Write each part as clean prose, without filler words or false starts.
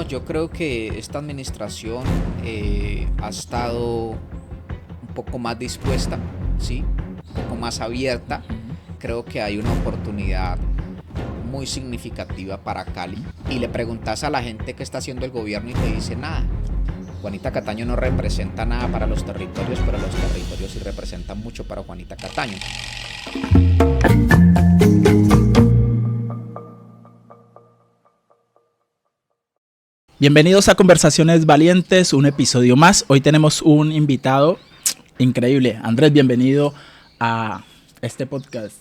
yo creo que esta administración ha estado un poco más dispuesta, ¿sí? Un poco más abierta. Ujú. Creo que hay una oportunidad muy significativa para Cali. Y le preguntas a la gente qué está haciendo el gobierno y te dice nada. Juanita Cataño no representa nada para los territorios, pero los territorios sí representan mucho para Juanita Cataño. Bienvenidos a Conversaciones Valientes, un episodio más. Hoy tenemos un invitado increíble. Andrés, bienvenido a este podcast.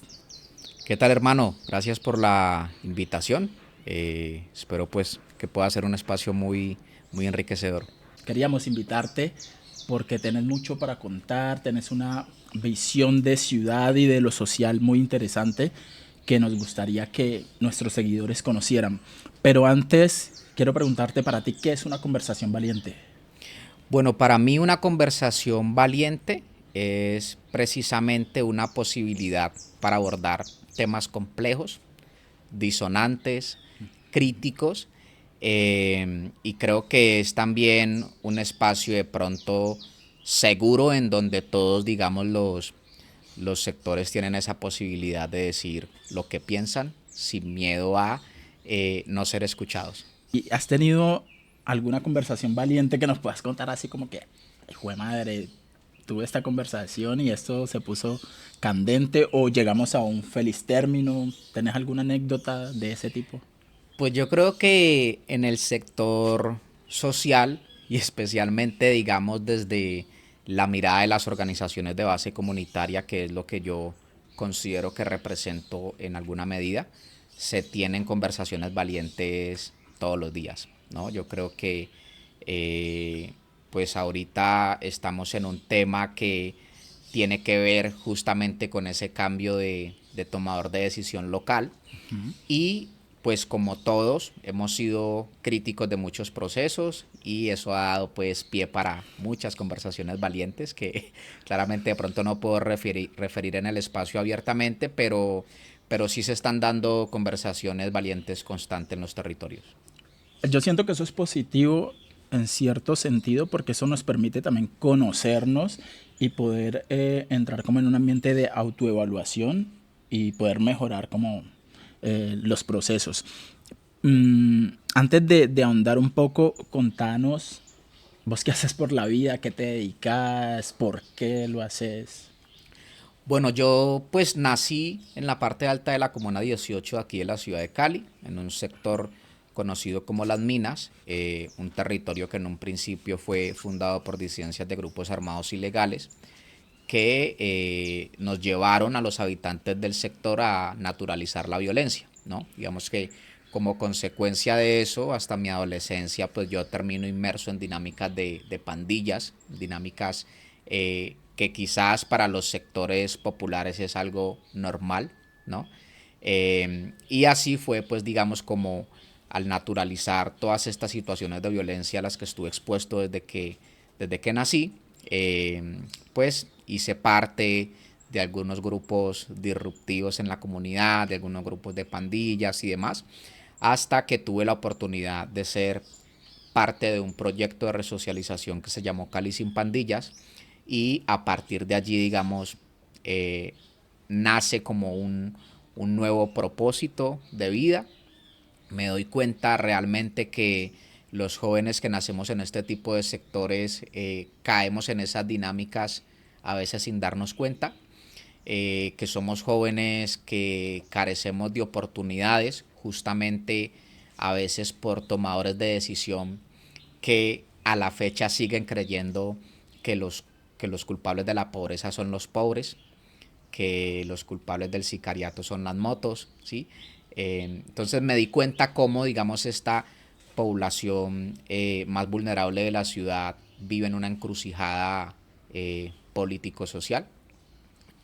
¿Qué tal, hermano? Gracias por la invitación. Espero pues que pueda ser un espacio muy enriquecedor. Queríamos invitarte porque tenés mucho para contar, tenés una visión de ciudad y de lo social muy interesante que nos gustaría que nuestros seguidores conocieran. Pero antes, quiero preguntarte para ti, ¿qué es una conversación valiente? Bueno, para mí una conversación valiente es precisamente una posibilidad para abordar temas complejos, disonantes, críticos, y creo que es también un espacio de pronto seguro en donde todos, digamos, los sectores tienen esa posibilidad de decir lo que piensan sin miedo a no ser escuchados. ¿Y has tenido alguna conversación valiente que nos puedas contar así como que, hijo de madre, tuve esta conversación y esto se puso candente o llegamos a un feliz término? ¿Tenés alguna anécdota de ese tipo? Pues yo creo que en el sector social y especialmente, digamos, desde la mirada de las organizaciones de base comunitaria, que es lo que yo considero que represento en alguna medida, se tienen conversaciones valientes todos los días, ¿no? Yo creo que pues ahorita estamos en un tema que tiene que ver justamente con ese cambio de tomador de decisión local y pues como todos hemos sido críticos de muchos procesos y eso ha dado pues pie para muchas conversaciones valientes que claramente de pronto no puedo referir en el espacio abiertamente, pero sí se están dando conversaciones valientes constantes en los territorios. Yo siento que eso es positivo en cierto sentido porque eso nos permite también conocernos y poder entrar como en un ambiente de autoevaluación y poder mejorar como los procesos. Antes de ahondar un poco, contanos vos qué haces por la vida, qué te dedicas, por qué lo haces. Bueno, yo pues nací en la parte alta de la Comuna 18 aquí de la ciudad de Cali, en un sector conocido como Las Minas, un territorio que en un principio fue fundado por disidencias de grupos armados ilegales que nos llevaron a los habitantes del sector a naturalizar la violencia, ¿no? Digamos que como consecuencia de eso, hasta mi adolescencia, pues yo termino inmerso en dinámicas de pandillas, dinámicas que quizás para los sectores populares es algo normal, ¿no? Y así fue, pues digamos, como al naturalizar todas estas situaciones de violencia a las que estuve expuesto desde que nací, pues hice parte de algunos grupos disruptivos en la comunidad, de algunos grupos de pandillas y demás, hasta que tuve la oportunidad de ser parte de un proyecto de resocialización que se llamó Cali sin Pandillas y a partir de allí, digamos, nace como un nuevo propósito de vida. Me doy cuenta realmente que los jóvenes que nacemos en este tipo de sectores caemos en esas dinámicas a veces sin darnos cuenta, que somos jóvenes que carecemos de oportunidades justamente a veces por tomadores de decisión que a la fecha siguen creyendo que los culpables de la pobreza son los pobres, que los culpables del sicariato son las motos, ¿sí? Entonces me di cuenta cómo, digamos, esta población más vulnerable de la ciudad vive en una encrucijada político-social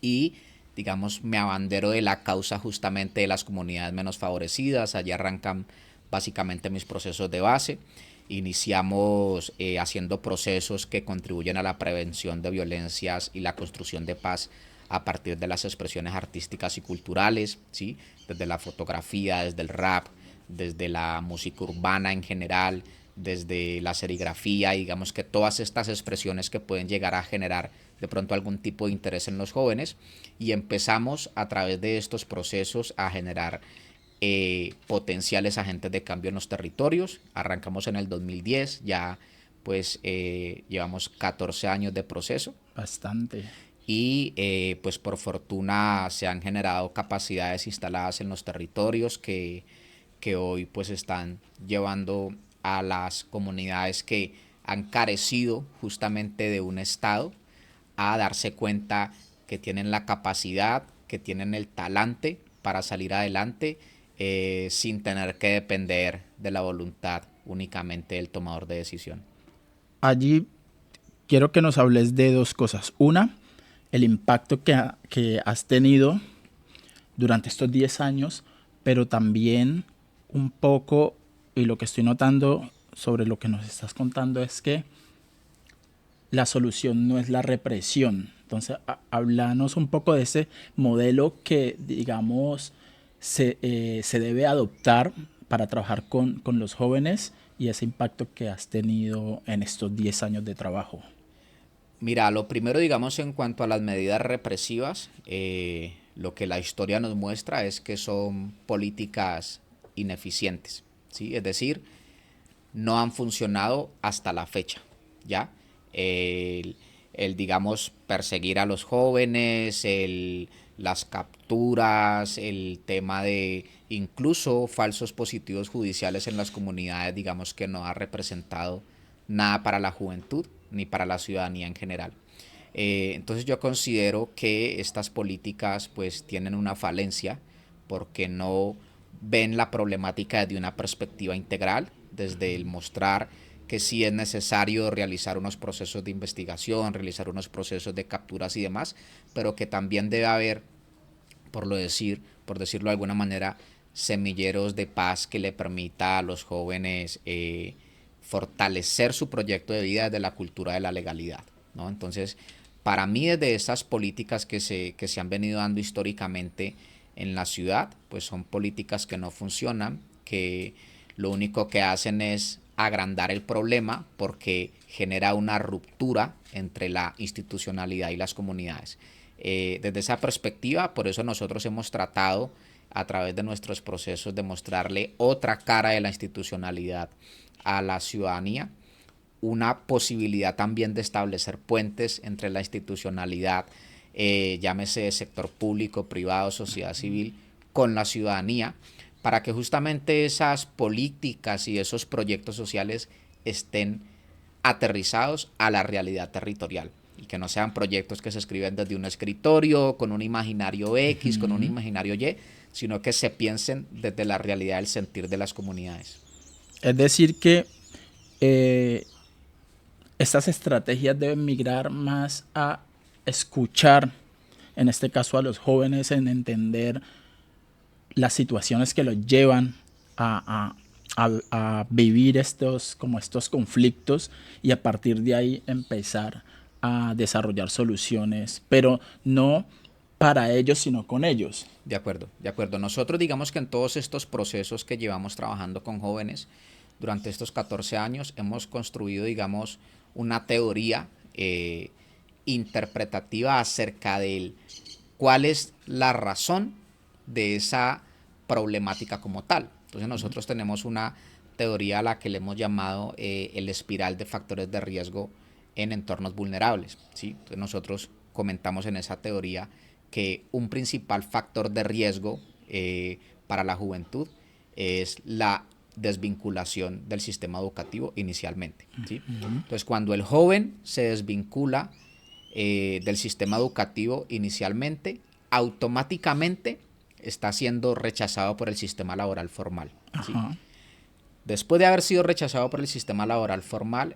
y, digamos, me abandero de la causa justamente de las comunidades menos favorecidas. Allí arrancan básicamente mis procesos de base. Iniciamos haciendo procesos que contribuyen a la prevención de violencias y la construcción de paz a partir de las expresiones artísticas y culturales, ¿sí? Desde la fotografía, desde el rap, desde la música urbana en general, desde la serigrafía, digamos que todas estas expresiones que pueden llegar a generar de pronto algún tipo de interés en los jóvenes, y empezamos a través de estos procesos a generar potenciales agentes de cambio en los territorios. Arrancamos en el 2010, ya pues llevamos 14 años de proceso. Bastante. Y pues por fortuna se han generado capacidades instaladas en los territorios que hoy pues están llevando a las comunidades que han carecido justamente de un Estado a darse cuenta que tienen la capacidad, que tienen el talante para salir adelante sin tener que depender de la voluntad únicamente del tomador de decisión. Allí quiero que nos hables de dos cosas. Una, el impacto que has tenido durante estos 10 años, pero también un poco, y lo que estoy notando sobre lo que nos estás contando es que la solución no es la represión. Entonces, háblanos un poco de ese modelo que, digamos, se debe adoptar para trabajar con los jóvenes y ese impacto que has tenido en estos 10 años de trabajo. Mira, lo primero, digamos, en cuanto a las medidas represivas, lo que la historia nos muestra es que son políticas ineficientes, ¿sí? Es decir, no han funcionado hasta la fecha, ¿ya? Digamos, perseguir a los jóvenes, las capturas, el tema de incluso falsos positivos judiciales en las comunidades, digamos que no ha representado nada para la juventud ni para la ciudadanía en general. Entonces yo considero que estas políticas pues tienen una falencia porque no ven la problemática desde una perspectiva integral, desde el mostrar que sí es necesario realizar unos procesos de investigación, realizar unos procesos de capturas y demás, pero que también debe haber, por decirlo de alguna manera, semilleros de paz que le permita a los jóvenes fortalecer su proyecto de vida desde la cultura de la legalidad, ¿no? Entonces, para mí, desde estas políticas que se han venido dando históricamente en la ciudad, pues son políticas que no funcionan, que lo único que hacen es agrandar el problema porque genera una ruptura entre la institucionalidad y las comunidades. Desde esa perspectiva, por eso nosotros hemos tratado a través de nuestros procesos de mostrarle otra cara de la institucionalidad a la ciudadanía, una posibilidad también de establecer puentes entre la institucionalidad, llámese sector público, privado, sociedad civil, con la ciudadanía, para que justamente esas políticas y esos proyectos sociales estén aterrizados a la realidad territorial y que no sean proyectos que se escriben desde un escritorio, con un imaginario X, con un imaginario Y, sino que se piensen desde la realidad del sentir de las comunidades. Es decir que estas estrategias deben migrar más a escuchar, en este caso a los jóvenes, en entender las situaciones que los llevan a vivir estos conflictos y a partir de ahí empezar a desarrollar soluciones, pero no para ellos, sino con ellos. De acuerdo, de acuerdo. Nosotros digamos que en todos estos procesos que llevamos trabajando con jóvenes durante estos 14 años hemos construido, digamos, una teoría interpretativa acerca de cuál es la razón de esa problemática como tal. Entonces nosotros tenemos una teoría a la que le hemos llamado el espiral de factores de riesgo en entornos vulnerables, ¿sí? Entonces nosotros comentamos en esa teoría que un principal factor de riesgo para la juventud es la desvinculación del sistema educativo inicialmente, ¿sí? Entonces cuando el joven se desvincula del sistema educativo inicialmente, automáticamente está siendo rechazado por el sistema laboral formal, ¿sí? Después de haber sido rechazado por el sistema laboral formal,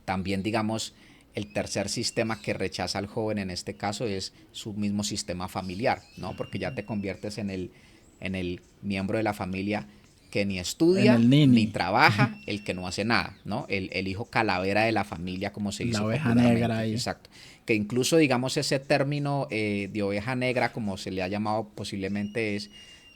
también digamos el tercer sistema que rechaza al joven en este caso es su mismo sistema familiar, ¿no? Porque ya te conviertes en el miembro de la familia que ni estudia, ni trabaja, el que no hace nada, ¿no? El hijo calavera de la familia, como se dice la oveja negra ahí. Exacto. Que incluso, digamos, ese término de oveja negra, como se le ha llamado posiblemente, es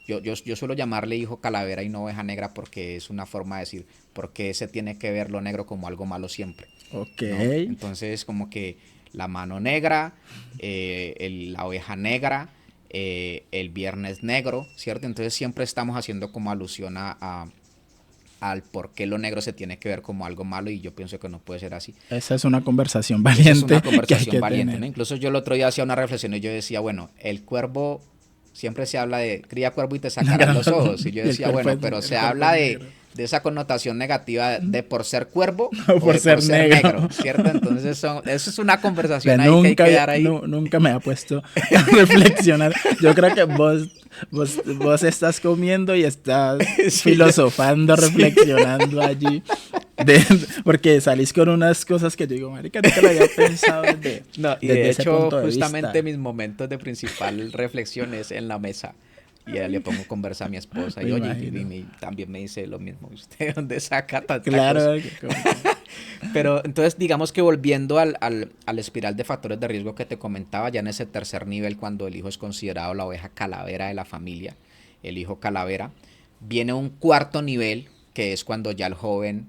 Yo suelo llamarle hijo calavera y no oveja negra porque es una forma de decir, porque se tiene que ver lo negro como algo malo siempre, Ok. ¿no? Entonces como que la mano negra, la oveja negra, el viernes negro, ¿cierto? Entonces siempre estamos haciendo como alusión al por qué lo negro se tiene que ver como algo malo y yo pienso que no puede ser así. Esa es una conversación Esa es una valiente que hay conversación que valiente, ¿no? tener. Incluso yo el otro día hacía una reflexión y yo decía, bueno, el cuervo, siempre se habla de cría cuervo y te sacarás los ojos. Y yo Y el decía, cuerpo bueno, pero se el cuerpo es habla negro. de esa connotación negativa de por ser cuervo O o por de por ser ser negro. negro, ¿cierto? Entonces eso es una Vea, conversación ahí que hay que dar ahí. nunca me ha puesto a reflexionar. Yo creo que vos estás comiendo y estás Sí, filosofando, sí. reflexionando allí. Porque salís con unas cosas que yo digo, marica, nunca lo había pensado No, y desde de ese hecho, punto de justamente vista. mis momentos de principal reflexión es en la mesa. Y le pongo conversa a mi esposa Me y oye, imagino. también me dice lo mismo. ¿Usted dónde saca tanta cosa? Claro, que como que Pero entonces digamos que volviendo al espiral de factores de riesgo que te comentaba, ya en ese tercer nivel, cuando el hijo es considerado la oveja calavera de la familia, el hijo calavera, viene un cuarto nivel, que es cuando ya el joven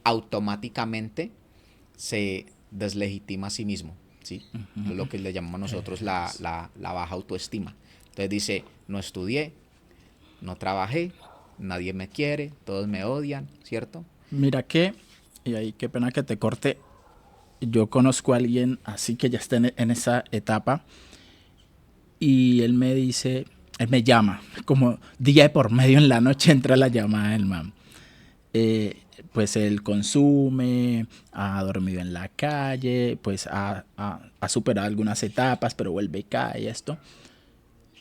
automáticamente se deslegitima a sí mismo, ¿sí? Lo que le llamamos nosotros la baja autoestima. Entonces dice, no estudié, no trabajé, nadie me quiere, todos me odian, ¿cierto? mira que, y ahí qué pena que te corte, yo conozco a alguien así que ya está en esa etapa y él me dice, él me llama, como día de por medio en la noche entra la llamada del man. Eh, pues él consume, ha dormido en la calle, pues ha superado algunas etapas, pero vuelve y cae y esto.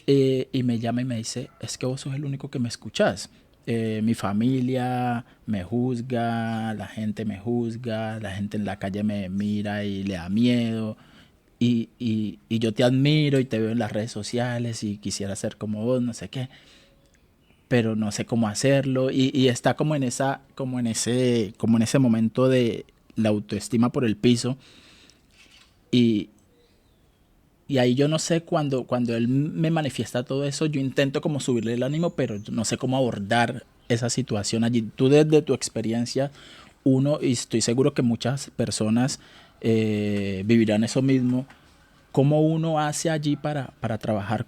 Y me llama y me dice, es que vos sos el único que me escuchás. Mi familia me juzga, la gente me juzga, la gente en la calle me mira y le da miedo. Y yo te admiro y te veo en las redes sociales y quisiera ser como vos, no sé qué, pero no sé cómo hacerlo. Y está como en esa, como en ese momento de la autoestima por el piso. Y, y ahí yo no sé, cuando él me manifiesta todo eso, yo intento como subirle el ánimo, pero no sé cómo abordar esa situación allí. Tú desde tu experiencia, y estoy seguro que muchas personas vivirán eso mismo, ¿cómo uno hace allí para trabajar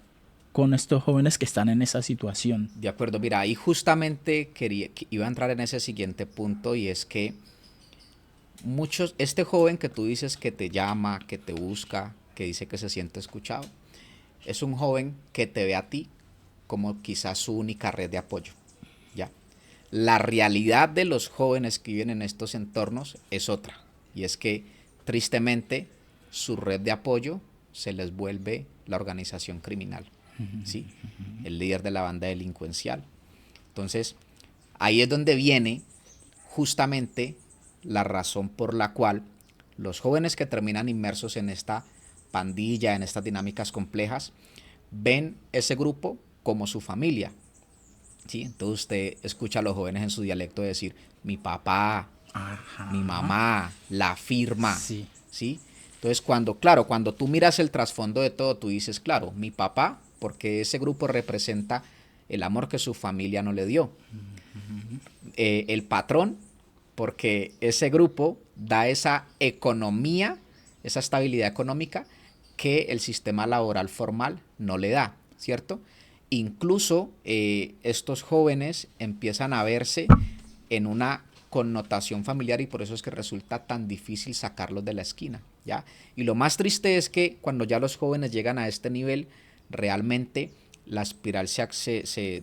con estos jóvenes que están en esa situación? De acuerdo, mira, ahí justamente iba a entrar en ese siguiente punto y es que este joven que tú dices que te llama, que te busca, que dice que se siente escuchado, es un joven que te ve a ti como quizás su única red de apoyo, ¿ya? La realidad de los jóvenes que viven en estos entornos es otra, y es que tristemente su red de apoyo se les vuelve la organización criminal, ¿sí? El líder de la banda delincuencial. Entonces, ahí es donde viene justamente la razón por la cual los jóvenes que terminan inmersos en esta pandilla, en estas dinámicas complejas, ven ese grupo como su familia, ¿sí? Entonces usted escucha a los jóvenes en su dialecto decir mi papá, mi Ajá. mamá, la firma, Sí. ¿sí? Entonces cuando tú miras el trasfondo de todo, tú dices, claro, mi papá, porque ese grupo representa el amor que su familia no le dio. El patrón, porque ese grupo da esa economía, esa estabilidad económica que el sistema laboral formal no le da, ¿cierto? Incluso estos jóvenes empiezan a verse en una connotación familiar y por eso es que resulta tan difícil sacarlos de la esquina, ¿ya? Y lo más triste es que cuando ya los jóvenes llegan a este nivel, realmente la espiral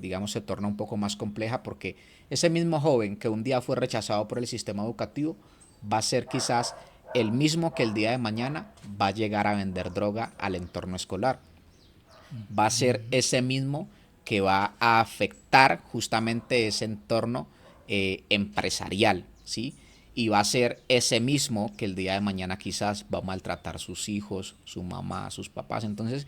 digamos, se torna un poco más compleja porque ese mismo joven que un día fue rechazado por el sistema educativo va a ser quizás el mismo que el día de mañana va a llegar a vender droga al entorno escolar. Va a ser ese mismo que va a afectar justamente ese entorno empresarial, ¿sí? Y va a ser ese mismo que el día de mañana quizás va a maltratar a sus hijos, su mamá, sus papás. Entonces,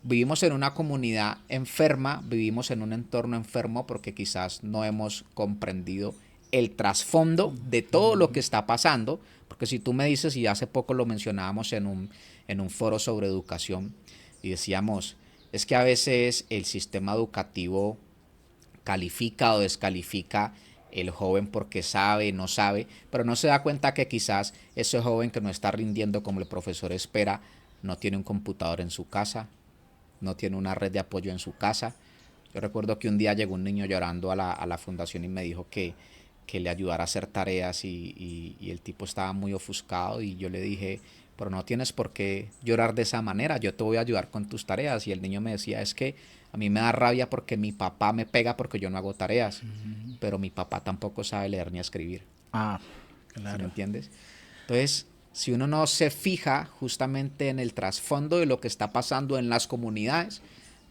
vivimos en una comunidad enferma, vivimos en un entorno enfermo porque quizás no hemos comprendido el trasfondo de todo lo que está pasando, porque si tú me dices, y hace poco lo mencionábamos en un foro sobre educación, y decíamos, es que a veces el sistema educativo califica o descalifica el joven porque sabe, no sabe, pero no se da cuenta que quizás ese joven que no está rindiendo como el profesor espera, no tiene un computador en su casa, no tiene una red de apoyo en su casa. Yo recuerdo que un día llegó un niño llorando a la fundación y me dijo que le ayudara a hacer tareas y el tipo estaba muy ofuscado y yo le dije, pero no tienes por qué llorar de esa manera, yo te voy a ayudar con tus tareas. Y el niño me decía, es que a mí me da rabia porque mi papá me pega porque yo no hago tareas, pero mi papá tampoco sabe leer ni escribir. Ah, ¿Sí me claro. entiendes? Entonces, si uno no se fija justamente en el trasfondo de lo que está pasando en las comunidades,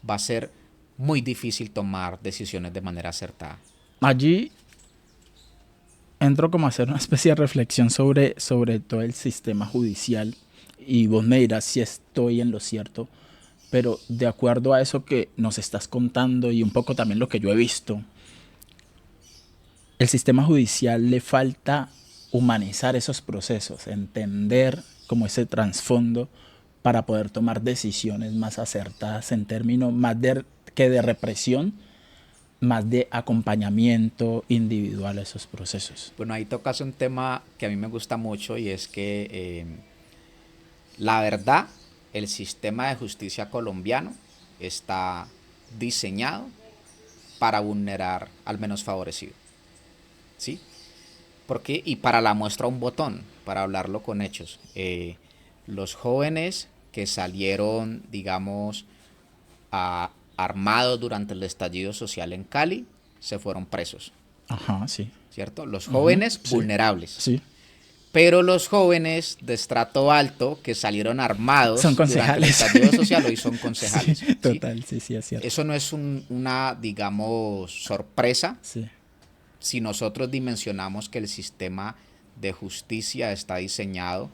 va a ser muy difícil tomar decisiones de manera acertada. Allí entro como a hacer una especie de reflexión sobre todo el sistema judicial y vos me dirás si estoy en lo cierto, pero de acuerdo a eso que nos estás contando y un poco también lo que yo he visto, el sistema judicial le falta humanizar esos procesos, entender como ese trasfondo para poder tomar decisiones más acertadas en términos más que de represión, más de acompañamiento individual a esos procesos. Bueno, ahí tocas un tema que a mí me gusta mucho y es que la verdad, el sistema de justicia colombiano está diseñado para vulnerar al menos favorecido. ¿Sí? Porque, y para la muestra un botón, para hablarlo con hechos. Los jóvenes que salieron, digamos, armados durante el estallido social en Cali, se fueron presos. Ajá, sí. ¿Cierto? Los Ujú, jóvenes sí, vulnerables. sí. Pero los jóvenes de estrato alto que salieron Son armados durante el concejales. estallido social hoy son Sí, concejales. ¿Sí? total, sí, sí, es cierto. Eso no es una, digamos, sorpresa Sí, si nosotros dimensionamos que el sistema de justicia está diseñado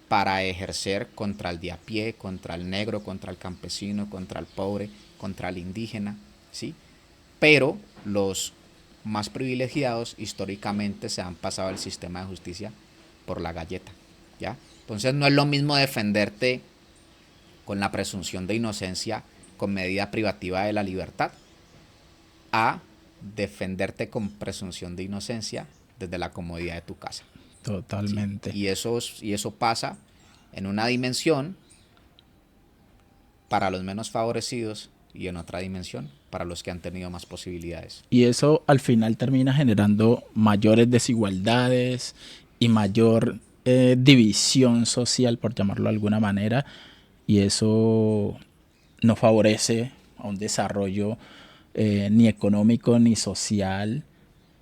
para ejercer contra el de a pie, contra el negro, contra el campesino, contra el pobre, contra el indígena, ¿sí? Pero los más privilegiados históricamente se han pasado el sistema de justicia por la galleta, ¿ya? Entonces no es lo mismo defenderte con la presunción de inocencia con medida privativa de la libertad a defenderte con presunción de inocencia desde la comodidad de tu casa. ¿Sí? totalmente. Y eso pasa en una dimensión para los menos favorecidos y en otra dimensión para los que han tenido más posibilidades. Y eso al final termina generando mayores desigualdades y mayor división social, por llamarlo de alguna manera, y eso no favorece a un desarrollo ni económico ni social.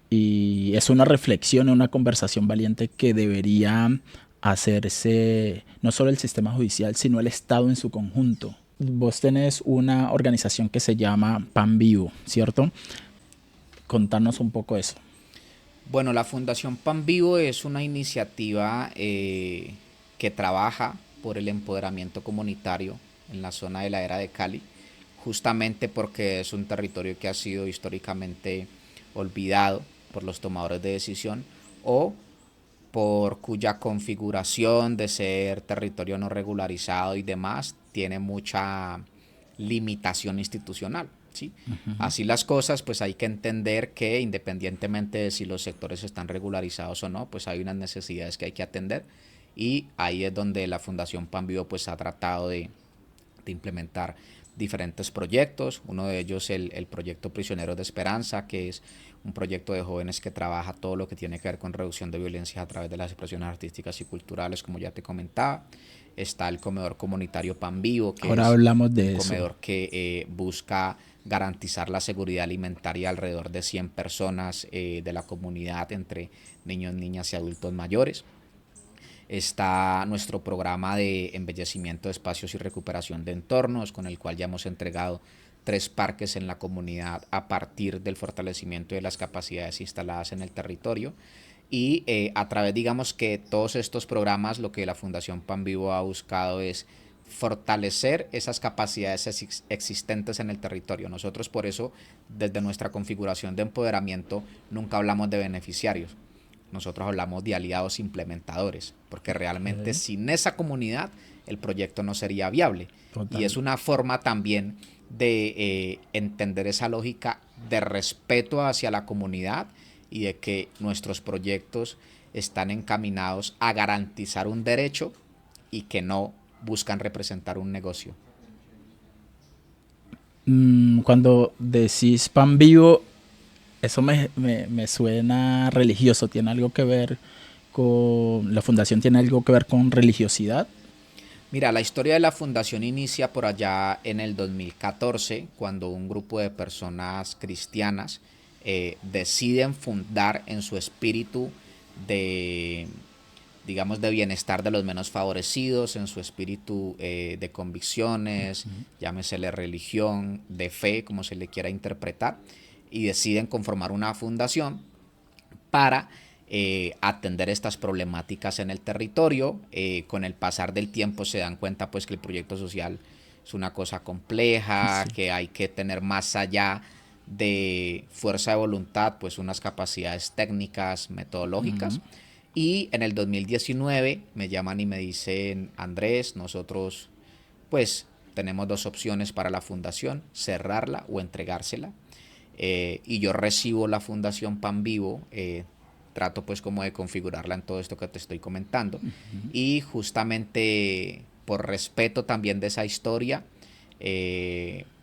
Y es una reflexión, una conversación valiente que debería hacerse no solo el sistema judicial, sino el Estado en su conjunto. Vos tenés una organización que se llama Pan Vivo, ¿cierto? Contanos un poco eso. Bueno, la Fundación Pan Vivo es una iniciativa que trabaja por el empoderamiento comunitario en la zona de la Era de Cali, justamente porque es un territorio que ha sido históricamente olvidado por los tomadores de decisión o por cuya configuración de ser territorio no regularizado y demás tiene mucha limitación institucional. ¿Sí? Así las cosas, pues hay que entender que independientemente de si los sectores están regularizados o no, pues hay unas necesidades que hay que atender y ahí es donde la Fundación Pan Vivo pues ha tratado de implementar diferentes proyectos, uno de ellos el proyecto Prisioneros de Esperanza, que es un proyecto de jóvenes que trabaja todo lo que tiene que ver con reducción de violencia a través de las expresiones artísticas y culturales, como ya te comentaba. Está el comedor comunitario Pan Vivo, que Ahora es hablamos un de eso. comedor que busca garantizar la seguridad alimentaria a alrededor de 100 personas de la comunidad, entre niños, niñas y adultos mayores. Está nuestro programa de embellecimiento de espacios y recuperación de entornos, con el cual ya hemos entregado 3 parques en la comunidad a partir del fortalecimiento de las capacidades instaladas en el territorio. Y a través, digamos que todos estos programas, lo que la Fundación Pan Vivo ha buscado es fortalecer esas capacidades existentes en el territorio. Nosotros por eso, desde nuestra configuración de empoderamiento, nunca hablamos de beneficiarios. Nosotros hablamos de aliados implementadores, porque realmente Okay. sin esa comunidad el proyecto no sería viable. Y Total. es una forma también de entender esa lógica de respeto hacia la comunidad y de que nuestros proyectos están encaminados a garantizar un derecho y que no buscan representar un negocio. Cuando decís pan vivo, eso me suena religioso. ¿Tiene algo que ver con la fundación? ¿Tiene algo que ver con religiosidad? Mira, la historia de la fundación inicia por allá en el 2014, cuando un grupo de personas cristianas deciden fundar en su espíritu de, digamos, de bienestar de los menos favorecidos, en su espíritu de convicciones, llámesele religión, de fe, como se le quiera interpretar, y deciden conformar una fundación para atender estas problemáticas en el territorio. Con el pasar del tiempo se dan cuenta pues que el proyecto social es una cosa compleja, Sí. que hay que tener más allá de fuerza de voluntad, pues unas capacidades técnicas, metodológicas. Y en el 2019 me llaman y me dicen, Andrés, nosotros pues tenemos dos opciones para la fundación, cerrarla o entregársela. Y yo recibo la fundación Pan Vivo, trato pues como de configurarla en todo esto que te estoy comentando, y justamente por respeto también de esa historia,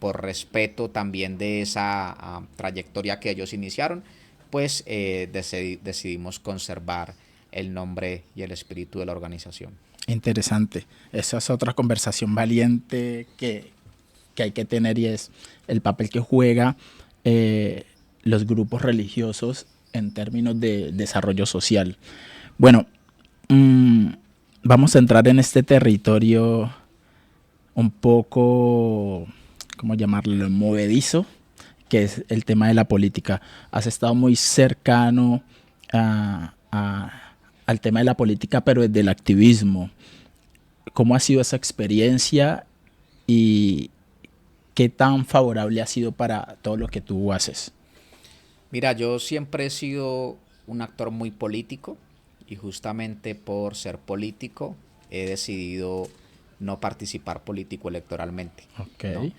por respeto también de esa trayectoria que ellos iniciaron, pues decidimos conservar el nombre y el espíritu de la organización. Interesante. Esa es otra conversación valiente que hay que tener, y es el papel que juega eh, los grupos religiosos en términos de desarrollo social. Bueno, mmm, vamos a entrar en este territorio un poco, ¿cómo llamarlo?, movedizo, que es el tema de la política. Has estado muy cercano al tema de la política, pero desde el activismo. ¿Cómo ha sido esa experiencia y qué tan favorable ha sido para todo lo que tú haces? Mira, yo siempre he sido un actor muy político y justamente por ser político he decidido no participar político electoralmente, Ok. ¿no?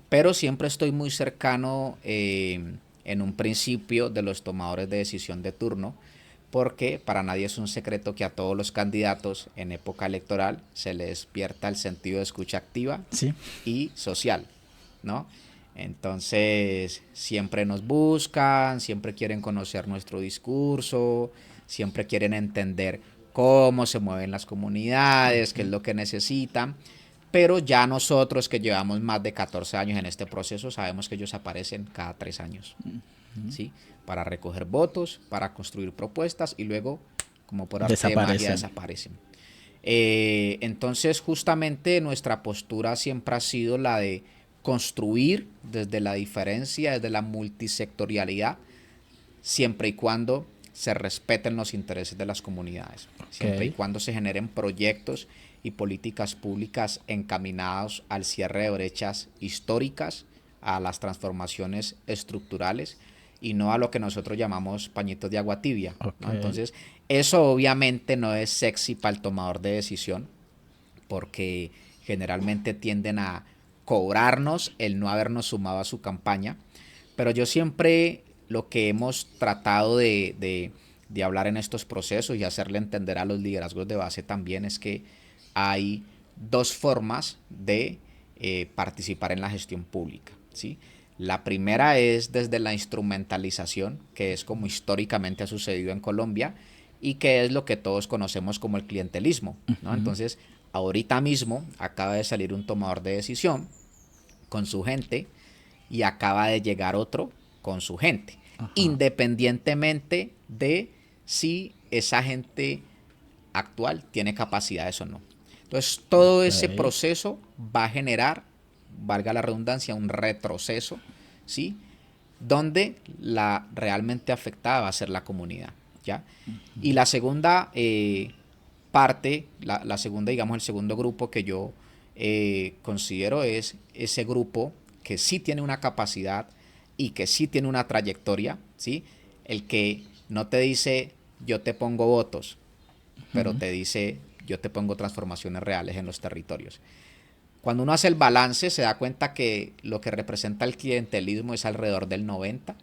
Pero siempre estoy muy cercano en un principio de los tomadores de decisión de turno, porque para nadie es un secreto que a todos los candidatos en época electoral se les despierta el sentido de escucha activa Sí. y social, ¿no? Entonces, siempre nos buscan, siempre quieren conocer nuestro discurso, siempre quieren entender cómo se mueven las comunidades, qué es lo que necesitan. Pero ya nosotros que llevamos más de 14 años en este proceso, sabemos que ellos aparecen cada 3 años, ¿sí? Para recoger votos, para construir propuestas y luego, como por arte de magia, Desaparecen. desaparecen. Entonces, justamente nuestra postura siempre ha sido la de construir desde la diferencia, desde la multisectorialidad, siempre y cuando se respeten los intereses de las comunidades, siempre y Ok. cuando se generen proyectos y políticas públicas encaminados al cierre de brechas históricas, a las transformaciones estructurales y no a lo que nosotros llamamos pañitos de agua tibia, Ok. ¿no? Entonces, eso obviamente no es sexy para el tomador de decisión, porque generalmente tienden a cobrarnos el no habernos sumado a su campaña. Pero yo siempre lo que hemos tratado de hablar en estos procesos y hacerle entender a los liderazgos de base también es que hay dos formas de participar en la gestión pública, ¿sí? La primera es desde la instrumentalización, que es como históricamente ha sucedido en Colombia y que es lo que todos conocemos como el clientelismo, ¿no? Entonces, ahorita mismo acaba de salir un tomador de decisión con su gente y acaba de llegar otro con su gente, Ajá. independientemente de si esa gente actual tiene capacidades o no. Entonces, todo Ok. ese proceso va a generar, valga la redundancia, un retroceso, ¿sí? Donde la realmente afectada va a ser la comunidad, ¿ya? Y la segunda parte, la segunda, digamos, el segundo grupo que yo considero es ese grupo que sí tiene una capacidad y que sí tiene una trayectoria, ¿sí? El que no te dice yo te pongo votos, pero te dice yo te pongo transformaciones reales en los territorios. Cuando uno hace el balance se da cuenta que lo que representa el clientelismo es alrededor del 90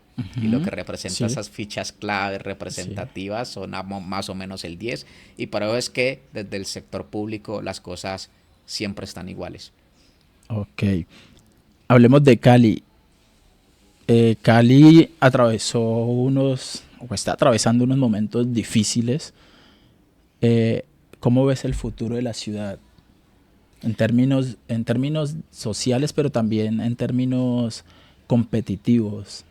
y lo que representa Sí, esas fichas claves sí. representativas son más o menos el 10, y por eso es que desde el sector público las cosas siempre están iguales. Ok. Hablemos de Cali. Cali atravesó o está atravesando unos momentos difíciles. Eh, ¿Cómo ves el futuro de la ciudad? En términos sociales, pero también en términos competitivos.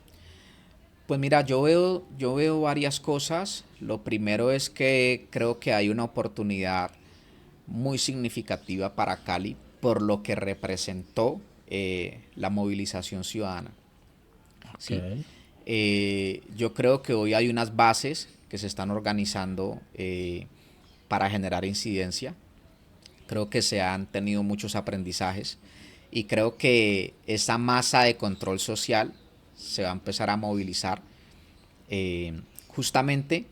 Pues mira, yo veo varias cosas. Lo primero es que creo que hay una oportunidad muy significativa para Cali por lo que representó la movilización ciudadana. Ok, ¿Sí? Yo creo que hoy hay unas bases que se están organizando para generar incidencia. Creo que se han tenido muchos aprendizajes y creo que esa masa de control social se va a empezar a movilizar justamente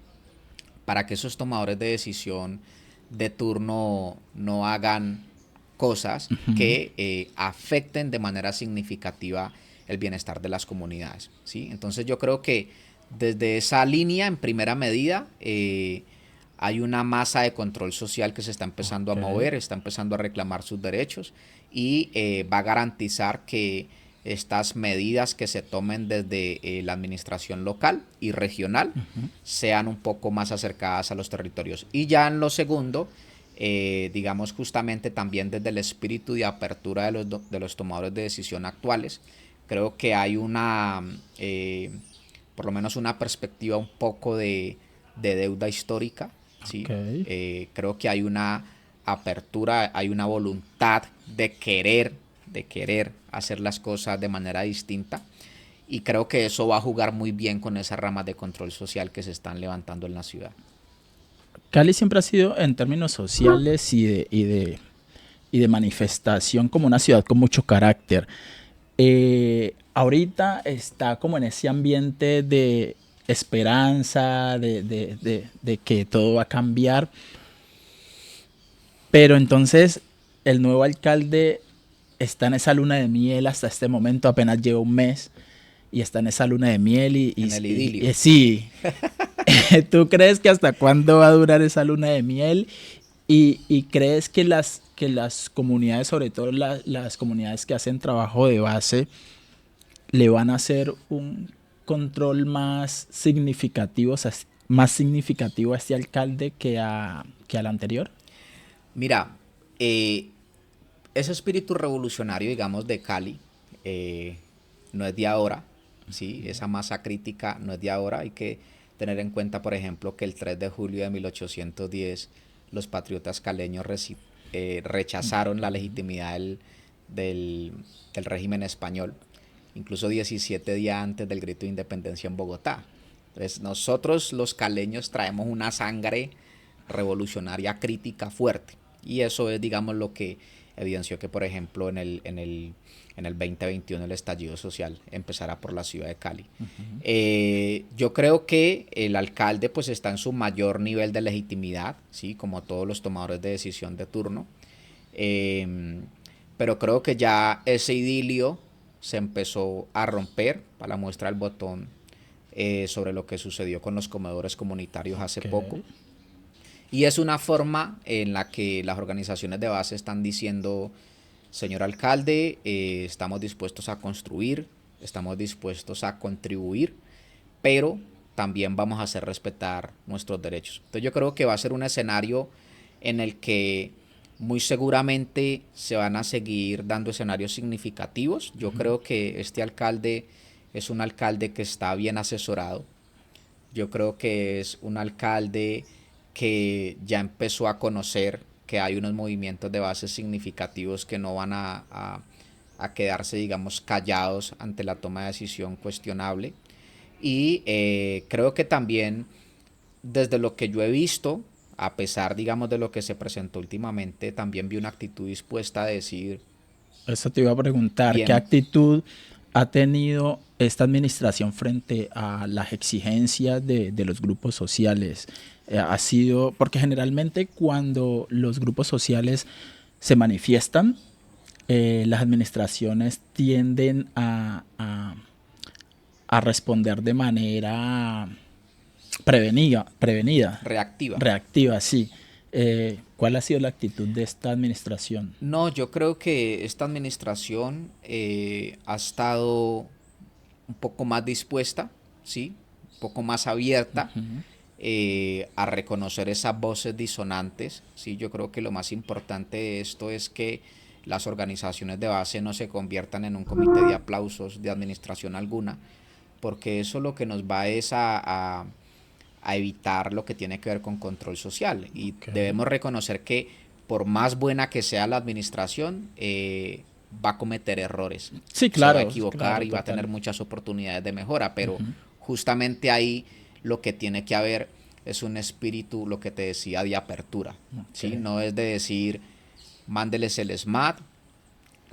para que esos tomadores de decisión de turno no hagan cosas que afecten de manera significativa el bienestar de las comunidades, ¿sí? Entonces yo creo que desde esa línea, en primera medida, hay una masa de control social que se está empezando a ok, mover, está empezando a reclamar sus derechos y va a garantizar que estas medidas que se tomen desde la administración local y regional sean un poco más acercadas a los territorios. Y ya en lo segundo, digamos justamente también desde el espíritu de apertura de los tomadores de decisión actuales, creo que hay por lo menos una perspectiva un poco de deuda histórica, ok. ¿sí? Creo que hay una apertura, hay una voluntad de querer hacer las cosas de manera distinta. Y creo que eso va a jugar muy bien con esas ramas de control social que se están levantando en la ciudad. Cali siempre ha sido, en términos sociales y de manifestación, como una ciudad con mucho carácter. Ahorita está como en ese ambiente de esperanza, de que todo va a cambiar. Pero entonces el nuevo alcalde está en esa luna de miel hasta este momento, apenas lleva un mes y está en esa luna de miel En el idilio. sí. ¿Tú crees que hasta cuándo va a durar esa luna de miel? Y crees que las comunidades, sobre todo las comunidades que hacen trabajo de base, le van a hacer un control más significativo a este alcalde que al anterior? Mira, ese espíritu revolucionario, digamos, de Cali, eh, no es de ahora, ¿sí? Esa masa crítica no es de ahora. Hay que tener en cuenta, por ejemplo, que el 3 de julio de 1810 los patriotas caleños rechazaron la legitimidad del, del régimen español, incluso 17 días antes del grito de independencia en Bogotá. Entonces, nosotros los caleños traemos una sangre revolucionaria crítica fuerte. Y eso es, digamos, lo que evidenció que, por ejemplo, en el 2021 el estallido social empezará por la ciudad de Cali. Yo creo que el alcalde pues está en su mayor nivel de legitimidad, ¿sí? Como todos los tomadores de decisión de turno. Eh, pero creo que ya ese idilio se empezó a romper, para la muestra del botón, sobre lo que sucedió con los comedores comunitarios hace Ok. poco. Y es una forma en la que las organizaciones de base están diciendo, señor alcalde, estamos dispuestos a construir, estamos dispuestos a contribuir, pero también vamos a hacer respetar nuestros derechos. Entonces yo creo que va a ser un escenario en el que muy seguramente se van a seguir dando escenarios significativos. Yo creo que este alcalde es un alcalde que está bien asesorado. Yo creo que es un alcalde que ya empezó a conocer que hay unos movimientos de base significativos que no van a quedarse, digamos, callados ante la toma de decisión cuestionable. Y creo que también, desde lo que yo he visto, a pesar, digamos, de lo que se presentó últimamente, también vi una actitud dispuesta a decir, Eso te iba a preguntar, ¿qué bien, actitud ha tenido esta administración frente a las exigencias de los grupos sociales? Ha sido, porque generalmente cuando los grupos sociales se manifiestan, las administraciones tienden a responder de manera prevenida, Reactiva. reactiva, sí. ¿Cuál ha sido la actitud de esta administración? No, yo creo que esta administración ha estado un poco más dispuesta, ¿sí? Un poco más abierta a reconocer esas voces disonantes, ¿sí? Yo creo que lo más importante de esto es que las organizaciones de base no se conviertan en un comité de aplausos de administración alguna, porque eso lo que nos va es a evitar lo que tiene que ver con control social. Y Okay. debemos reconocer que por más buena que sea la administración, va a cometer errores, Sí, se va a claro, equivocar claro, y va a tener total. muchas oportunidades de mejora, pero justamente ahí lo que tiene que haber es un espíritu, lo que te decía, de apertura, ¿sí? Okay. No es de decir, mándeles el SMAT,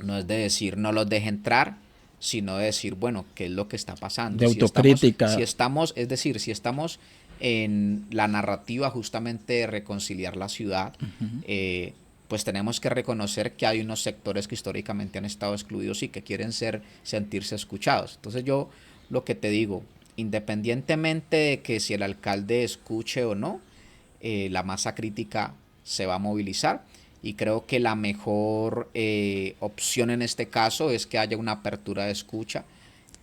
no es de decir, no los deje entrar, sino de decir, bueno, ¿qué es lo que está pasando? De Si autocrítica. estamos, es decir, si estamos en la narrativa justamente de reconciliar la ciudad, pues tenemos que reconocer que hay unos sectores que históricamente han estado excluidos y que quieren sentirse escuchados. Entonces yo lo que te digo, independientemente de que si el alcalde escuche o no, la masa crítica se va a movilizar y creo que la mejor opción en este caso es que haya una apertura de escucha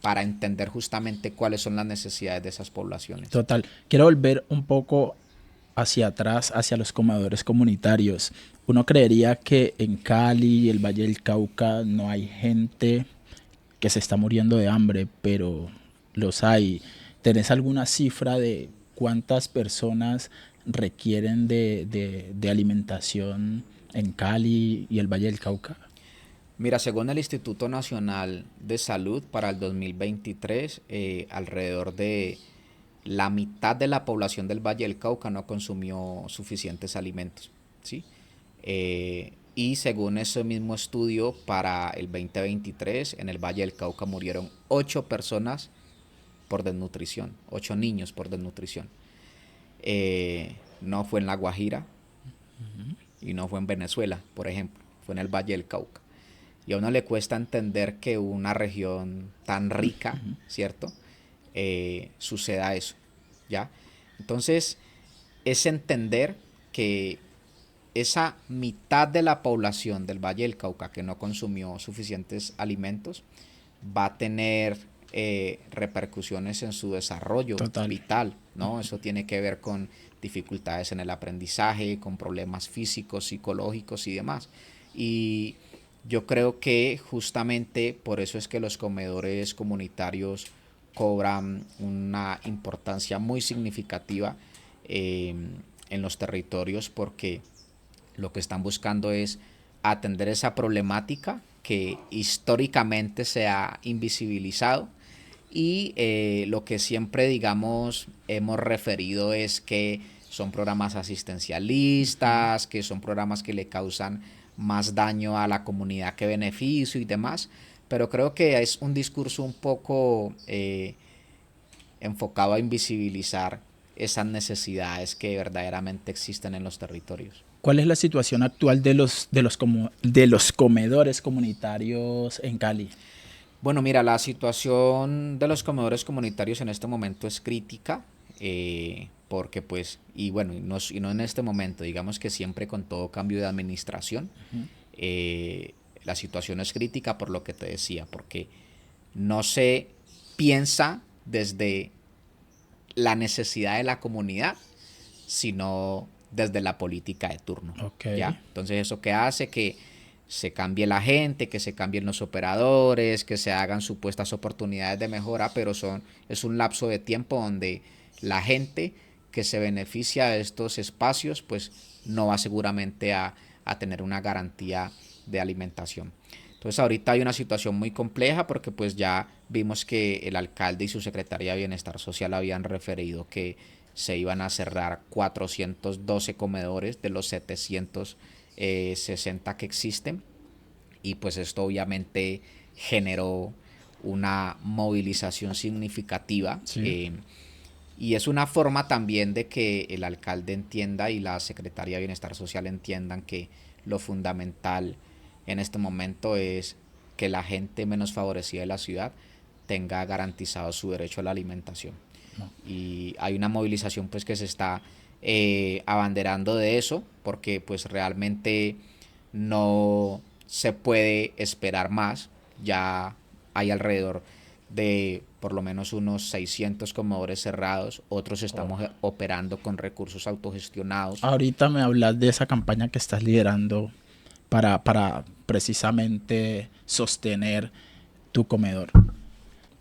para entender justamente cuáles son las necesidades de esas poblaciones. Total. Quiero volver un poco hacia atrás, hacia los comedores comunitarios. Uno creería que en Cali y el Valle del Cauca no hay gente que se está muriendo de hambre, pero los hay. ¿Tenés alguna cifra de cuántas personas requieren de alimentación en Cali y el Valle del Cauca? Mira, según el Instituto Nacional de Salud, para el 2023, alrededor de la mitad de la población del Valle del Cauca no consumió suficientes alimentos, ¿sí? Y según ese mismo estudio, para el 2023, en el Valle del Cauca murieron 8 personas por desnutrición, 8 niños por desnutrición. No fue en La Guajira y no fue en Venezuela, por ejemplo, fue en el Valle del Cauca. Y a uno le cuesta entender que una región tan rica, ¿cierto? Suceda eso, ¿ya? Entonces, es entender que esa mitad de la población del Valle del Cauca que no consumió suficientes alimentos va a tener repercusiones en su desarrollo Total. vital, ¿no? Eso tiene que ver con dificultades en el aprendizaje, con problemas físicos, psicológicos y demás. Y yo creo que justamente por eso es que los comedores comunitarios cobran una importancia muy significativa en los territorios porque lo que están buscando es atender esa problemática que históricamente se ha invisibilizado y lo que siempre, digamos, hemos referido es que son programas asistencialistas, que son programas que le causan más daño a la comunidad que beneficio y demás, pero creo que es un discurso un poco enfocado a invisibilizar esas necesidades que verdaderamente existen en los territorios. ¿Cuál es la situación actual de los comedores comunitarios en Cali? Bueno, mira, la situación de los comedores comunitarios en este momento es crítica, porque pues, y bueno, y no en este momento, digamos que siempre con todo cambio de administración, la situación es crítica por lo que te decía, porque no se piensa desde la necesidad de la comunidad, sino desde la política de turno, Ok. ¿ya? Entonces eso que hace que se cambie la gente, que se cambien los operadores, que se hagan supuestas oportunidades de mejora, pero es un lapso de tiempo donde la gente que se beneficia de estos espacios, pues no va seguramente a tener una garantía de alimentación. Entonces ahorita hay una situación muy compleja porque pues ya vimos que el alcalde y su secretaria de Bienestar Social habían referido que se iban a cerrar 412 comedores de los 760 que existen y pues esto obviamente generó una movilización significativa Sí. y es una forma también de que el alcalde entienda y la secretaria de Bienestar Social entiendan que lo fundamental en este momento es que la gente menos favorecida de la ciudad tenga garantizado su derecho a la alimentación. No. Y hay una movilización pues que se está abanderando de eso, porque pues realmente no se puede esperar más. Ya hay alrededor de por lo menos unos 600 comedores cerrados, otros Oh. estamos operando con recursos autogestionados. Ahorita me hablas de esa campaña que estás liderando para precisamente sostener tu comedor.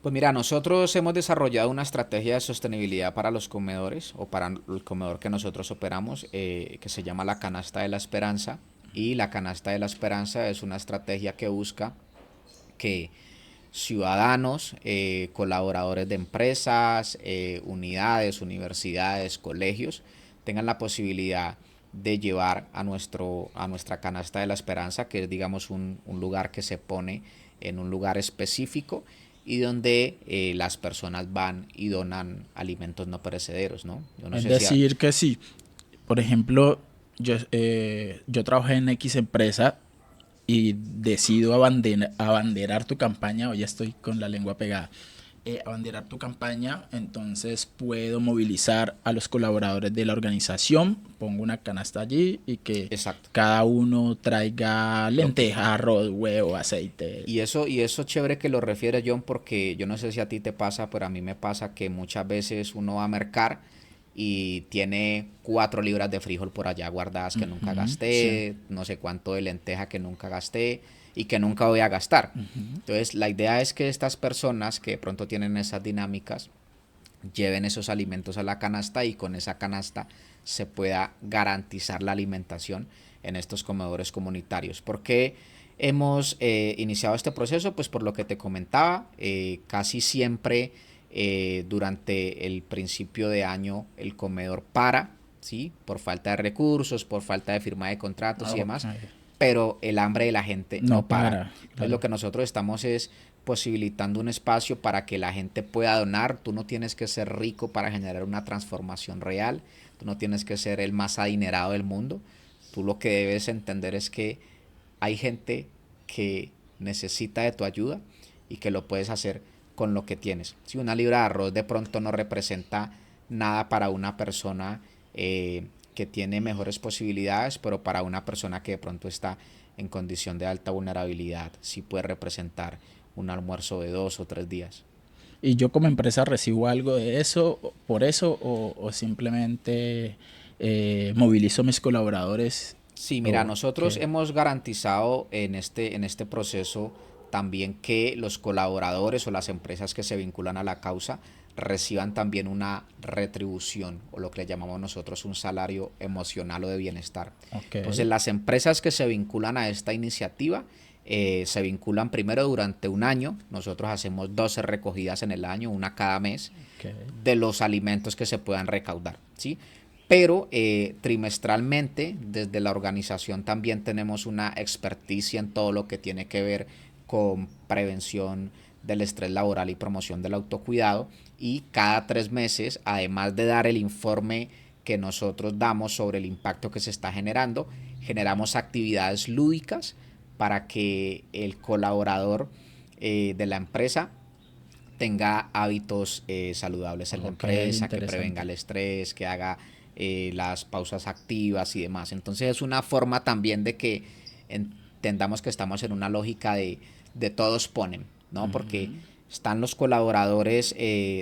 Pues mira, nosotros hemos desarrollado una estrategia de sostenibilidad para los comedores o para el comedor que nosotros operamos, que se llama la Canasta de la Esperanza. Y la Canasta de la Esperanza es una estrategia que busca que ciudadanos, colaboradores de empresas, unidades, universidades, colegios, tengan la posibilidad de llevar a nuestra canasta de la esperanza, que es digamos un lugar que se pone en un lugar específico y donde las personas van y donan alimentos no perecederos, ¿no? Yo no Es sé si... decir, que sí, por ejemplo, yo trabajé en X empresa y decido abanderar tu campaña, o ya estoy con la lengua pegada, abanderar tu campaña, entonces puedo movilizar a los colaboradores de la organización, pongo una canasta allí y que Exacto. cada uno traiga Lo que, lentejas, arroz, huevo, aceite. y eso chévere que lo refiere John, porque yo no sé si a ti te pasa, pero a mí me pasa que muchas veces uno va a mercar y tiene 4 libras de frijol por allá guardadas que nunca Ujú, sí. gasté, no sé cuánto de lenteja que nunca gasté y que nunca voy a gastar. Ujú. Entonces la idea es que estas personas que de pronto tienen esas dinámicas lleven esos alimentos a la canasta y con esa canasta se pueda garantizar la alimentación en estos comedores comunitarios. ¿Por qué hemos iniciado este proceso? Pues por lo que te comentaba, casi siempre durante el principio de año el comedor para, ¿sí? Por falta de recursos, por falta de firma de contratos y Ok. demás, pero el hambre de la gente No no para. para, Entonces lo claro. que nosotros estamos es posibilitando un espacio para que la gente pueda donar. Tú no tienes que ser rico para generar una transformación real, tú no tienes que ser el más adinerado del mundo. Tú lo que debes entender es que hay gente que necesita de tu ayuda y que lo puedes hacer con lo que tienes. Si una libra de arroz de pronto no representa nada para una persona que tiene mejores posibilidades, pero para una persona que de pronto está en condición de alta vulnerabilidad, sí puede representar un almuerzo de 2 o 3 días. ¿Y yo como empresa recibo algo de eso, por eso, o simplemente movilizo a mis colaboradores? Sí, mira, ¿O nosotros qué? hemos garantizado en este proceso también que los colaboradores o las empresas que se vinculan a la causa reciban también una retribución o lo que le llamamos nosotros un salario emocional o de bienestar. Ok, Entonces, las empresas que se vinculan a esta iniciativa se vinculan primero durante un año. Nosotros hacemos 12 recogidas en el año, una cada mes, ok. de los alimentos que se puedan recaudar, ¿sí? Pero trimestralmente desde la organización también tenemos una experticia en todo lo que tiene que ver con prevención del estrés laboral y promoción del autocuidado, y cada 3 meses, además de dar el informe que nosotros damos sobre el impacto que se está generando, generamos actividades lúdicas para que el colaborador de la empresa tenga hábitos saludables en la Ok, empresa, que prevenga interesante. el estrés, que haga las pausas activas y demás. Entonces es una forma también de que entendamos que estamos en una lógica de todos ponen, ¿no? Porque Ujú. están los colaboradores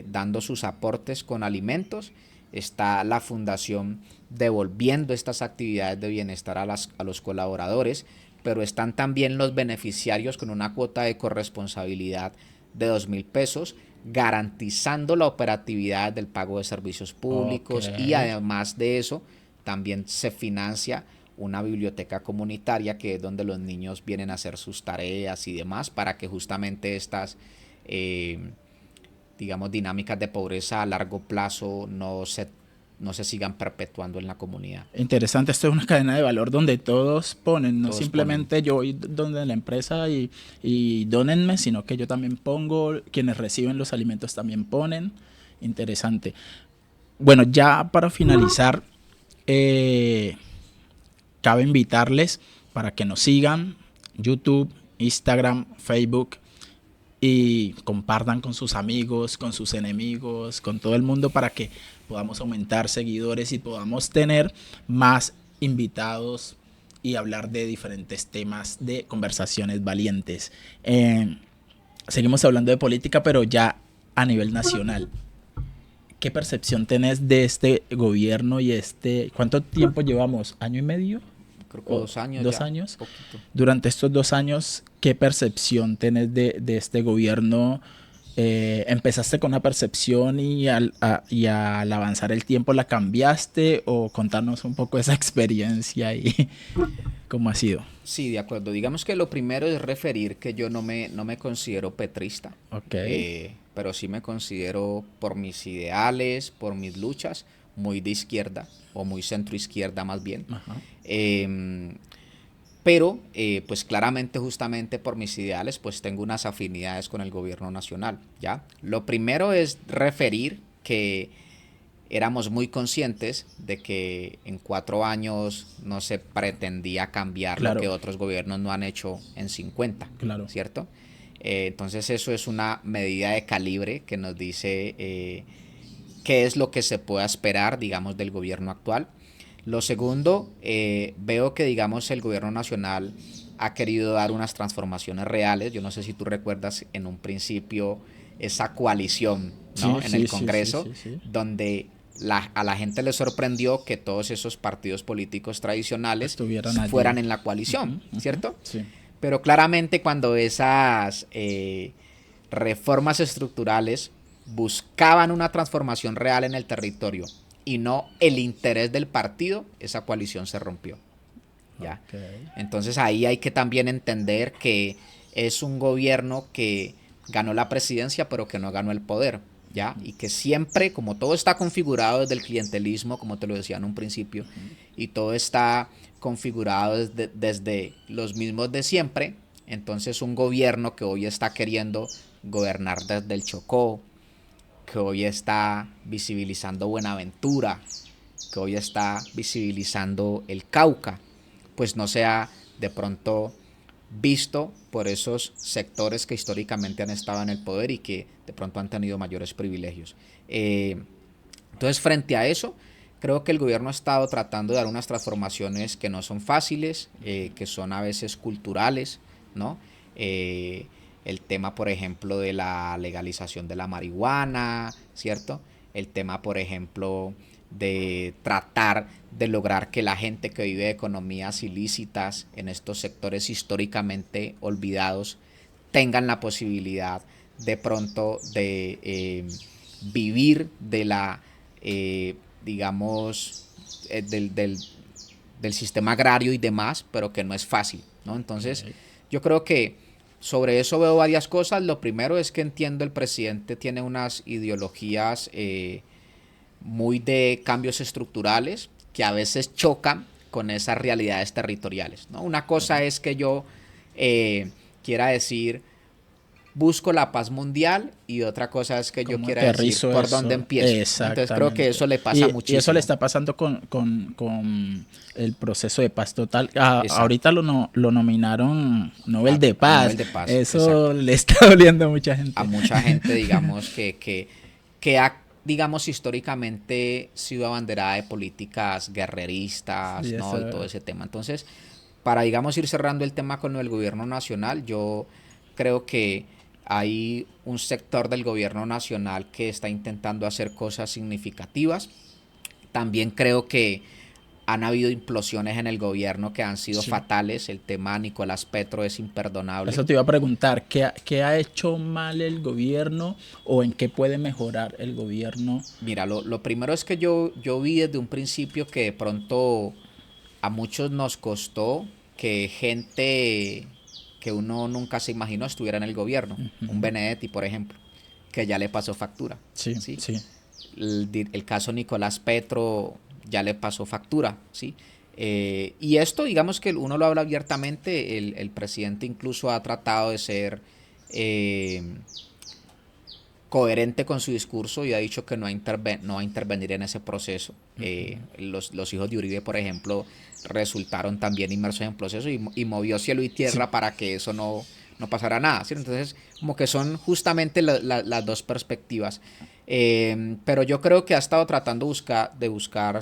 dando sus aportes con alimentos, está la fundación devolviendo estas actividades de bienestar a los colaboradores, pero están también los beneficiarios con una cuota de corresponsabilidad de 2.000 pesos, garantizando la operatividad del pago de servicios Ok. públicos, y además de eso también se financia una biblioteca comunitaria que es donde los niños vienen a hacer sus tareas y demás para que justamente estas eh, digamos dinámicas de pobreza a largo plazo no se sigan perpetuando en la comunidad. Interesante, esto es una cadena de valor donde todos ponen, no Todos ponen. simplemente yo voy donde la empresa y dónenme, sino que yo también pongo, quienes reciben los alimentos también ponen. Interesante. Bueno, ya para finalizar, eh, cabe invitarles para que nos sigan. YouTube, Instagram, Facebook, y compartan con sus amigos, con sus enemigos, con todo el mundo para que podamos aumentar seguidores y podamos tener más invitados y hablar de diferentes temas de conversaciones valientes. Seguimos hablando de política, pero ya a nivel nacional. ¿Qué percepción tenés de este gobierno y cuánto tiempo llevamos? ¿Año y medio? Creo que 2 años ¿2 ya, años? poquito. Durante estos 2 años, ¿qué percepción tenés de este gobierno? ¿Empezaste con una percepción y al avanzar el tiempo la cambiaste? ¿O contarnos un poco esa experiencia y cómo ha sido? Sí, de acuerdo. Digamos que lo primero es referir que yo no me considero petrista, Ok. pero sí me considero por mis ideales, por mis luchas, muy de izquierda o muy centroizquierda más bien. Ajá. Em, pero pues claramente justamente por mis ideales pues tengo unas afinidades con el gobierno nacional, ¿ya? Lo primero es referir que éramos muy conscientes de que en 4 años no se pretendía cambiar lo Claro, que otros gobiernos no han hecho en 50, claro. ¿cierto? Entonces eso es una medida de calibre que nos dice qué es lo que se puede esperar, digamos, del gobierno actual. Lo segundo, veo que, digamos, el gobierno nacional ha querido dar unas transformaciones reales. Yo no sé si tú recuerdas en un principio esa coalición, ¿no? Sí, En sí, el sí, sí, Congreso, sí, sí. donde a la gente le sorprendió que todos esos partidos políticos tradicionales Estuvieron allí. fueran en la coalición, Ujú, ujú. ¿cierto? Sí. Pero claramente cuando esas reformas estructurales buscaban una transformación real en el territorio y no el interés del partido, esa coalición se rompió. ¿Ya? Ok. Entonces ahí hay que también entender que es un gobierno que ganó la presidencia pero que no ganó el poder. ¿Ya? Y que siempre, como todo está configurado desde el clientelismo, como te lo decía en un principio, y todo está configurado desde los mismos de siempre, entonces un gobierno que hoy está queriendo gobernar desde el Chocó, que hoy está visibilizando Buenaventura, que hoy está visibilizando el Cauca, pues no sea de pronto visto por esos sectores que históricamente han estado en el poder y que de pronto han tenido mayores privilegios. Entonces, frente a eso, creo que el gobierno ha estado tratando de dar unas transformaciones que no son fáciles, que son a veces culturales, ¿no? El tema, por ejemplo, de la legalización de la marihuana, ¿cierto? El tema, por ejemplo, de tratar de lograr que la gente que vive de economías ilícitas en estos sectores históricamente olvidados tengan la posibilidad de pronto de vivir de la, digamos, del sistema agrario y demás, pero que no es fácil, ¿no? Entonces, Ok. yo creo que sobre eso veo varias cosas. Lo primero es que entiendo el presidente tiene unas ideologías muy de cambios estructurales que a veces chocan con esas realidades territoriales, ¿no? Una cosa Ok. es que yo quiera decir busco la paz mundial y otra cosa es que yo ¿Cómo quiera decir aterrizo por dónde eso? empiezo, ¿no? Entonces creo que Exactamente. eso le pasa Y eso le muchísimo. está pasando con el proceso de paz total. Exacto. Ahorita lo nominaron Nobel de Al Nobel Paz. de Paz, exacto. Eso le está doliendo a mucha A gente. mucha gente, digamos, que ha, digamos, históricamente sido abanderada de políticas Y guerreristas, eso, ¿no? Y todo ese tema. Entonces, para, digamos, ir cerrando el tema con el gobierno nacional, yo creo que hay un sector del gobierno nacional que está intentando hacer cosas significativas. También creo que han habido implosiones en el gobierno que han sido sí. fatales. El tema de Nicolás Petro es imperdonable. Eso te iba a preguntar, ¿qué ha hecho mal el gobierno o en qué puede mejorar el gobierno? Mira, lo primero es que yo vi desde un principio que de pronto a muchos nos costó que gente que uno nunca se imaginó estuviera en el gobierno. Un Ujú. Benedetti, por ejemplo, que ya le pasó factura, Sí, ¿sí? sí. El caso Nicolás Petro ya le pasó factura, ¿sí? Y esto, digamos que uno lo habla abiertamente, el presidente incluso ha tratado de ser eh, coherente con su discurso y ha dicho que no va a intervenir en ese proceso. Los hijos de Uribe, por ejemplo, resultaron también inmersos en proceso y movió cielo y tierra Sí. para que eso no pasara nada, ¿sí? Entonces, como que son justamente las dos perspectivas. Pero yo creo que ha estado tratando de buscar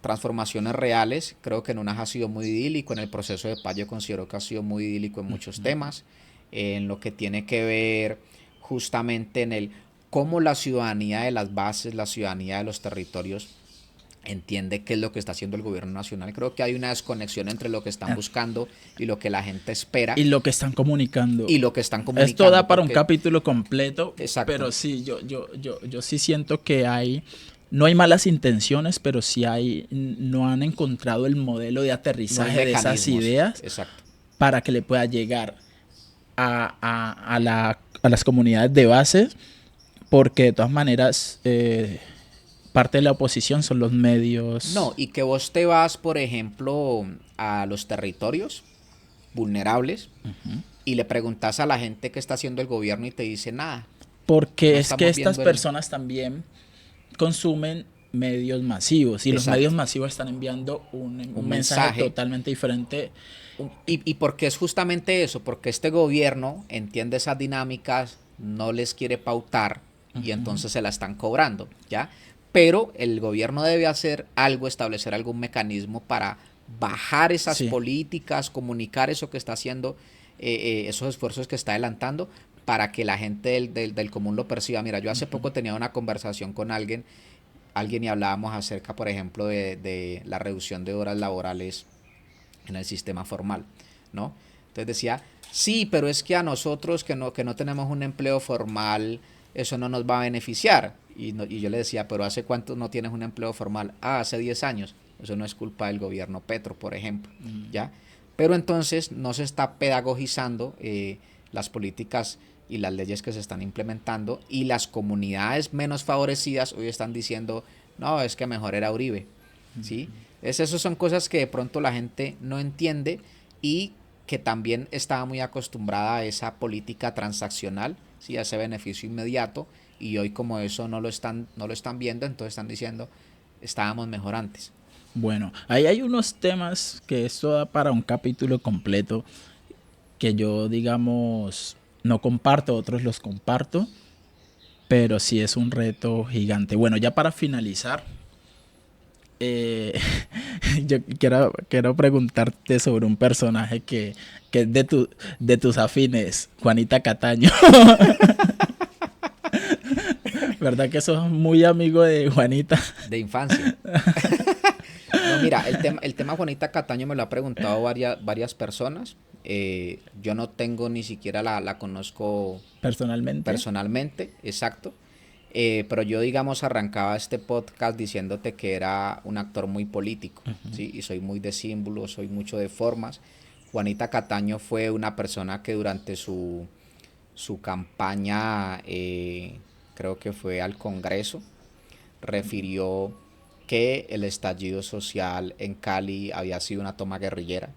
transformaciones reales. Creo que en unas ha sido muy idílico, en el proceso de paz yo considero que ha sido muy idílico en muchos temas, en lo que tiene que ver justamente en el cómo la ciudadanía de las bases, la ciudadanía de los territorios entiende qué es lo que está haciendo el gobierno nacional. Creo que hay una desconexión entre lo que están Ah, buscando y lo que la gente espera y lo que están comunicando. y lo que están Esto da comunicando, para un porque capítulo completo, exacto, pero sí, yo sí siento que no hay malas intenciones, pero sí no han encontrado el modelo de no hay aterrizaje de esas mecanismos, ideas exacto. para que le pueda llegar a las comunidades de base, porque de todas maneras parte de la oposición son los No, medios. y que vos te vas, por ejemplo, a los territorios vulnerables y le preguntas a la gente qué está haciendo el gobierno y te dice nada. Porque No es que estamos estas viendo el... personas también consumen medios masivos y los medios Exacto. masivos están enviando Un un mensaje mensaje. totalmente diferente. Y porque es justamente eso, porque este gobierno entiende esas dinámicas, no les quiere pautar y entonces se la están cobrando, ¿ya? Pero el gobierno debe hacer algo, establecer algún mecanismo para bajar esas Sí. políticas, comunicar eso que está haciendo, esos esfuerzos que está adelantando, para que la gente del común lo perciba. Mira, yo hace poco tenía una conversación con alguien y hablábamos acerca, por ejemplo, de la reducción de horas laborales en el sistema formal, ¿no? Entonces decía, sí, pero es que a nosotros que no tenemos un empleo formal, eso no nos va a beneficiar. Y yo le decía, pero ¿hace cuánto no tienes un empleo formal? Ah, hace 10 años. Eso no es culpa del gobierno Petro, por ejemplo, ¿ya? Pero entonces no se está pedagogizando las políticas y las leyes que se están implementando, y las comunidades menos favorecidas hoy están diciendo, no, es que mejor era Uribe, ¿sí? Esas son cosas que de pronto la gente no entiende y que también estaba muy acostumbrada a esa política transaccional, ¿sí? A ese beneficio inmediato, y hoy como eso no lo están viendo, entonces están diciendo, estábamos mejor antes. Bueno, ahí hay unos temas que esto da para un capítulo completo que yo, digamos, no comparto, otros los comparto, pero sí es un reto gigante. Bueno, ya para finalizar, eh, yo quiero preguntarte sobre un personaje que es de tus afines, Juanita Cataño. ¿Verdad que sos muy amigo de Juanita? De infancia. No, mira, el tema Juanita Cataño me lo ha preguntado varias personas. Yo no tengo ni siquiera la conozco Personalmente? personalmente, exacto. Pero yo, digamos, arrancaba este podcast diciéndote que era un actor muy político, ¿sí? Y soy muy de símbolos, soy mucho de formas. Juanita Cataño fue una persona que durante su campaña, creo que fue al Congreso, refirió que el estallido social en Cali había sido una toma guerrillera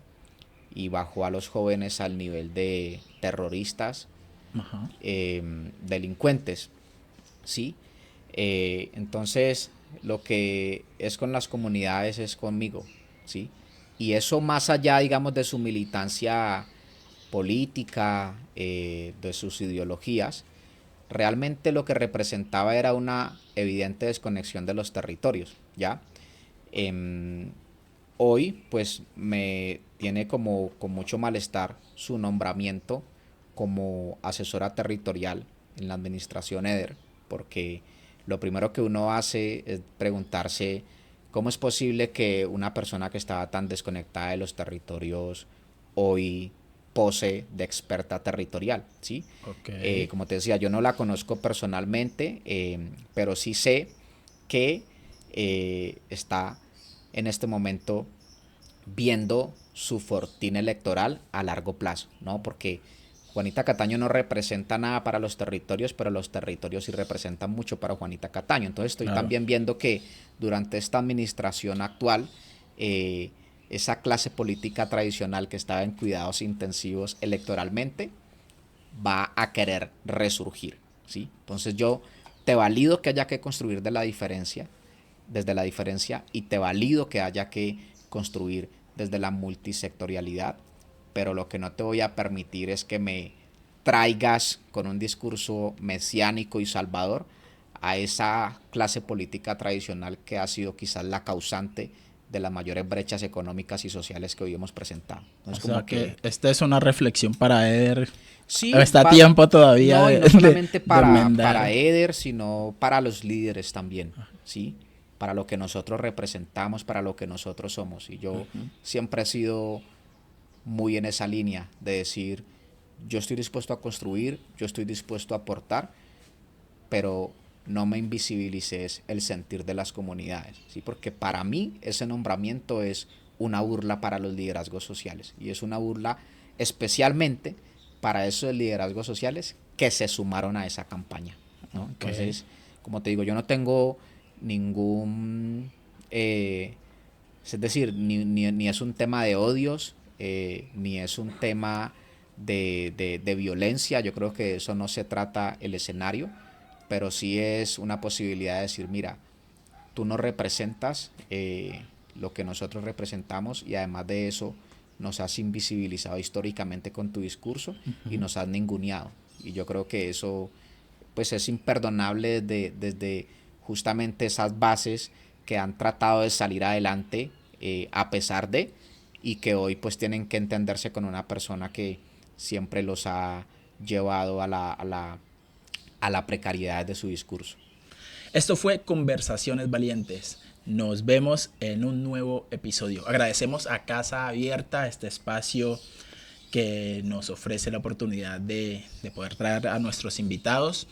y bajó a los jóvenes al nivel de terroristas, Ajá. delincuentes, ¿sí? Entonces, lo que es con las comunidades es conmigo, ¿sí? Y eso más allá, digamos, de su militancia política, de sus ideologías, realmente lo que representaba era una evidente desconexión de los territorios, ¿ya? Em, Hoy, pues, me tiene como con mucho malestar su nombramiento como asesora territorial en la administración EDER, porque lo primero que uno hace es preguntarse cómo es posible que una persona que estaba tan desconectada de los territorios hoy pose de experta territorial, ¿sí? Ok. Como te decía, yo no la conozco personalmente, pero sí sé que está en este momento viendo su fortín electoral a largo plazo, ¿no? Porque Juanita Cataño no representa nada para los territorios, pero los territorios sí representan mucho para Juanita Cataño. Entonces estoy Claro. también viendo que durante esta administración actual, esa clase política tradicional que estaba en cuidados intensivos electoralmente, va a querer resurgir, ¿sí? Entonces yo te valido que haya que construir desde la diferencia, y te valido que haya que construir desde la multisectorialidad, pero lo que no te voy a permitir es que me traigas con un discurso mesiánico y salvador a esa clase política tradicional que ha sido quizás la causante de las mayores brechas económicas y sociales que hoy hemos presentado. O Entonces, sea como que que esta es una reflexión para Eder. sí, Está a tiempo todavía no, y no solamente de para enmendar. Eder, sino para los líderes también, ¿sí? Para lo que nosotros representamos, para lo que nosotros somos. Y yo siempre he sido muy en esa línea de decir, yo estoy dispuesto a construir, yo estoy dispuesto a aportar, pero no me invisibilices el sentir de las comunidades, ¿sí? Porque para mí ese nombramiento es una burla para los liderazgos sociales, y es una burla especialmente para esos liderazgos sociales que se sumaron a esa campaña, ¿no? Okay. Entonces, como te digo, yo no tengo ningún, es decir, ni es un tema de odios, ni es un tema de violencia. Yo creo que eso no se trata el escenario, pero sí es una posibilidad de decir, mira, tú no representas lo que nosotros representamos, y además de eso nos has invisibilizado históricamente con tu discurso y nos has ninguneado. Y yo creo que eso pues es imperdonable desde justamente esas bases que han tratado de salir adelante a pesar de, y que hoy pues tienen que entenderse con una persona que siempre los ha llevado a la precariedad de su discurso. Esto fue Conversaciones Valientes. Nos vemos en un nuevo episodio. Agradecemos a Casa Abierta, este espacio que nos ofrece la oportunidad de poder traer a nuestros invitados.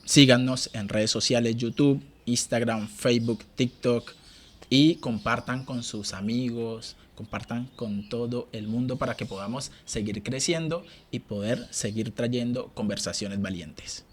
Síganos en redes sociales, YouTube, Instagram, Facebook, TikTok, y compartan con sus amigos, compartan con todo el mundo para que podamos seguir creciendo y poder seguir trayendo conversaciones valientes.